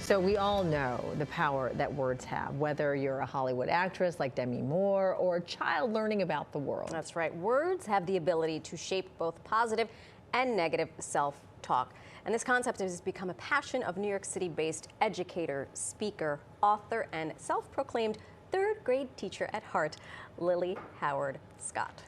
So we all know the power that words have, whether you're a Hollywood actress like Demi Moore or a child learning about the world. That's right. Words have the ability to shape both positive and negative self-talk. And this concept has become a passion of New York City-based educator, speaker, author, and self-proclaimed third-grade teacher at heart, Lily Howard Scott.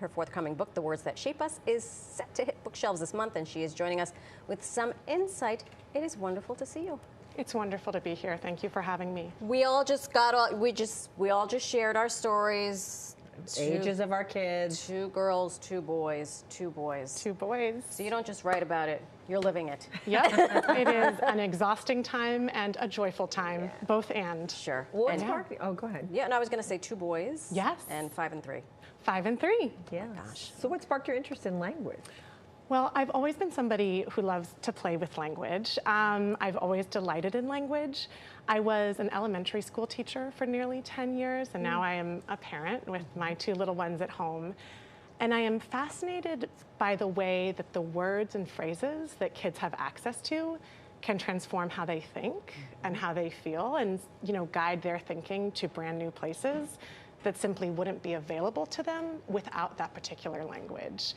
Her forthcoming book, The Words That Shape Us, is set to hit bookshelves this month, and she is joining us with some insight. It is wonderful to see you. It's wonderful to be here. Thank you for having me. We all just shared our stories. Ages of our kids. 2 girls, 2 boys, 2 boys. 2 boys. So you don't just write about it, you're living it. Yep, it is an exhausting time and a joyful time, both and. Sure. What sparked? Oh, go ahead. Yeah, and I was going to say 2 boys. Yes. And 5 and 3. 5 and 3. Yeah. Gosh. So what sparked your interest in language? Well, I've always been somebody who loves to play with language. I've always delighted in language. I was an elementary school teacher for nearly 10 years, and now I am a parent with my 2 little ones at home. And I am fascinated by the way that the words and phrases that kids have access to can transform how they think and how they feel, and guide their thinking to brand new places that simply wouldn't be available to them without that particular language.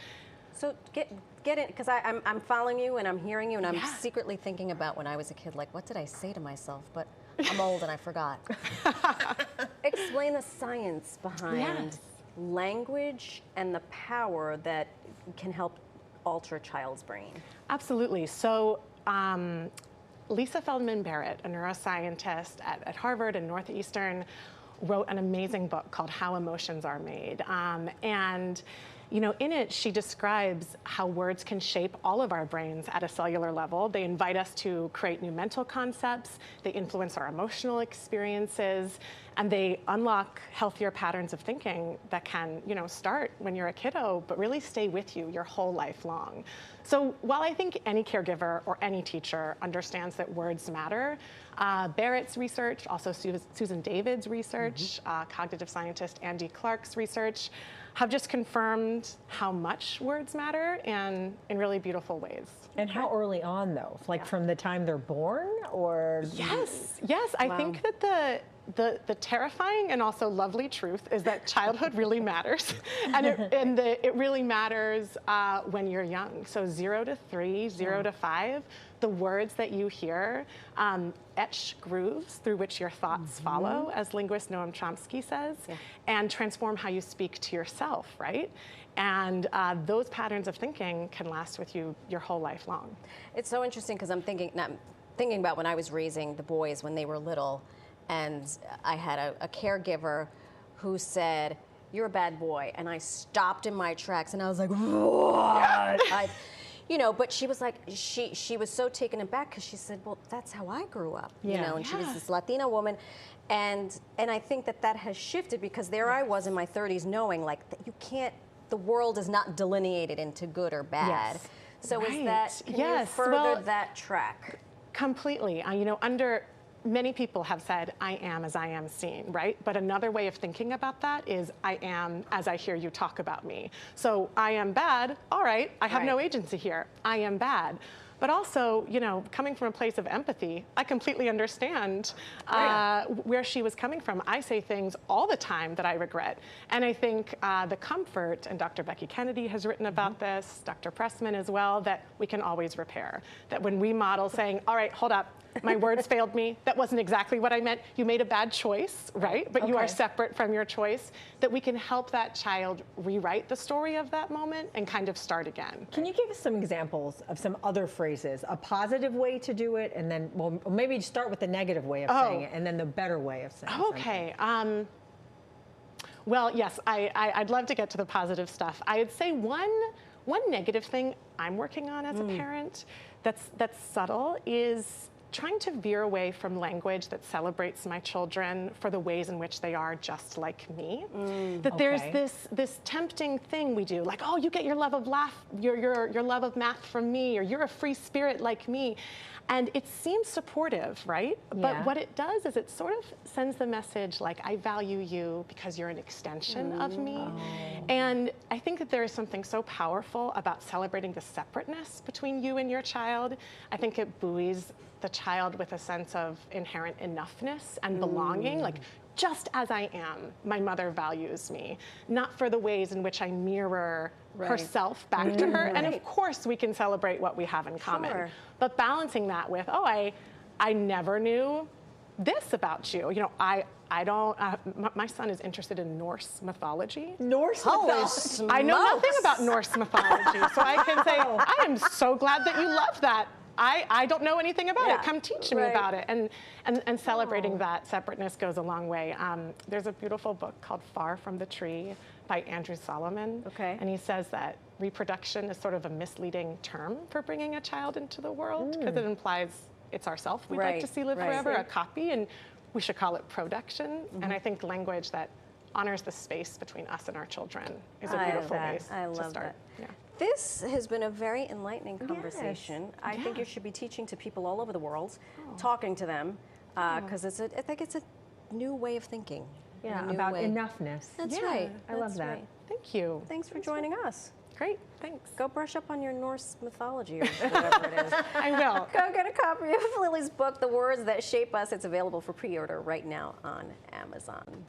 So get in, because I'm following you and I'm hearing you, and I'm secretly thinking about when I was a kid, like, what did I say to myself? But I'm old and I forgot. Explain the science behind language and the power that can help alter a child's brain. Absolutely. So Lisa Feldman Barrett, a neuroscientist at Harvard and Northeastern, wrote an amazing book called How Emotions Are Made. And in it, she describes how words can shape all of our brains at a cellular level. They invite us to create new mental concepts, they influence our emotional experiences, and they unlock healthier patterns of thinking that can, start when you're a kiddo, but really stay with you your whole life long. So while I think any caregiver or any teacher understands that words matter, Barrett's research, also Susan David's research, cognitive scientist Andy Clark's research, have just confirmed how much words matter, and in really beautiful ways. And how early on, though? Like from the time they're born, or? Yes. I think that the terrifying and also lovely truth is that childhood really matters, and it really matters when you're young. So 0 to 3, 0 to 5, the words that you hear etch grooves through which your thoughts follow, as linguist Noam Chomsky says, and transform how you speak to yourself, right? And those patterns of thinking can last with you your whole life long. It's so interesting because I'm thinking about when I was raising the boys when they were little, and I had a caregiver who said, "You're a bad boy," and I stopped in my tracks and I was like, "What?" But she was like, she was so taken aback because she said, "Well, that's how I grew up," and she was this Latina woman, and I think that has shifted because there I was in my 30s knowing like that you can't, the world is not delineated into good or bad. So is that, can you further that track? Completely. Many people have said, I am as I am seen, right? But another way of thinking about that is I am as I hear you talk about me. So I am bad, all right, I have no agency here, I am bad. But also, coming from a place of empathy, I completely understand where she was coming from. I say things all the time that I regret. And I think the comfort, and Dr. Becky Kennedy has written about this, Dr. Pressman as well, that we can always repair. That when we model saying, all right, hold up, my words failed me, that wasn't exactly what I meant, you made a bad choice, right? But you are separate from your choice, that we can help that child rewrite the story of that moment and kind of start again. Can you give us some examples of some other phrases, a positive way to do it, and then, well, maybe start with the negative way of saying it, and then the better way of saying it? Okay. Well, yes, I'd love to get to the positive stuff. I'd say one negative thing I'm working on as a parent that's subtle is trying to veer away from language that celebrates my children for the ways in which they are just like me. That there's this tempting thing we do, like, oh, you get your love of your love of math from me, or you're a free spirit like me. And it seems supportive, right? But what it does is it sort of sends the message like, I value you because you're an extension of me. And I think that there is something so powerful about celebrating the separateness between you and your child. I think it buoys the child with a sense of inherent enoughness and belonging, like just as I am, my mother values me, not for the ways in which I mirror herself back to her. And of course, we can celebrate what we have in common. Sure. But balancing that with, oh, I never knew this about you. You know, I don't, my son is interested in Norse mythology. Norse mythology. I know nothing about Norse mythology, so I can say, I am so glad that you love that. I don't know anything about it. Come teach me about it. And celebrating that separateness goes a long way. There's a beautiful book called Far from the Tree by Andrew Solomon. Okay. And he says that reproduction is sort of a misleading term for bringing a child into the world because it implies it's ourself we'd like to see live forever, a copy, and we should call it production. And I think language that honors the space between us and our children is a beautiful place to start. Yeah. This has been a very enlightening conversation. I think you should be teaching to people all over the world, talking to them, because I think it's a new way of thinking. Yeah, about enoughness. That's right. I love that. Right. Thank you. Thanks for joining us. Great, thanks. Go brush up on your Norse mythology or whatever it is. I will. Go get a copy of Lily's book, The Words That Shape Us. It's available for pre-order right now on Amazon.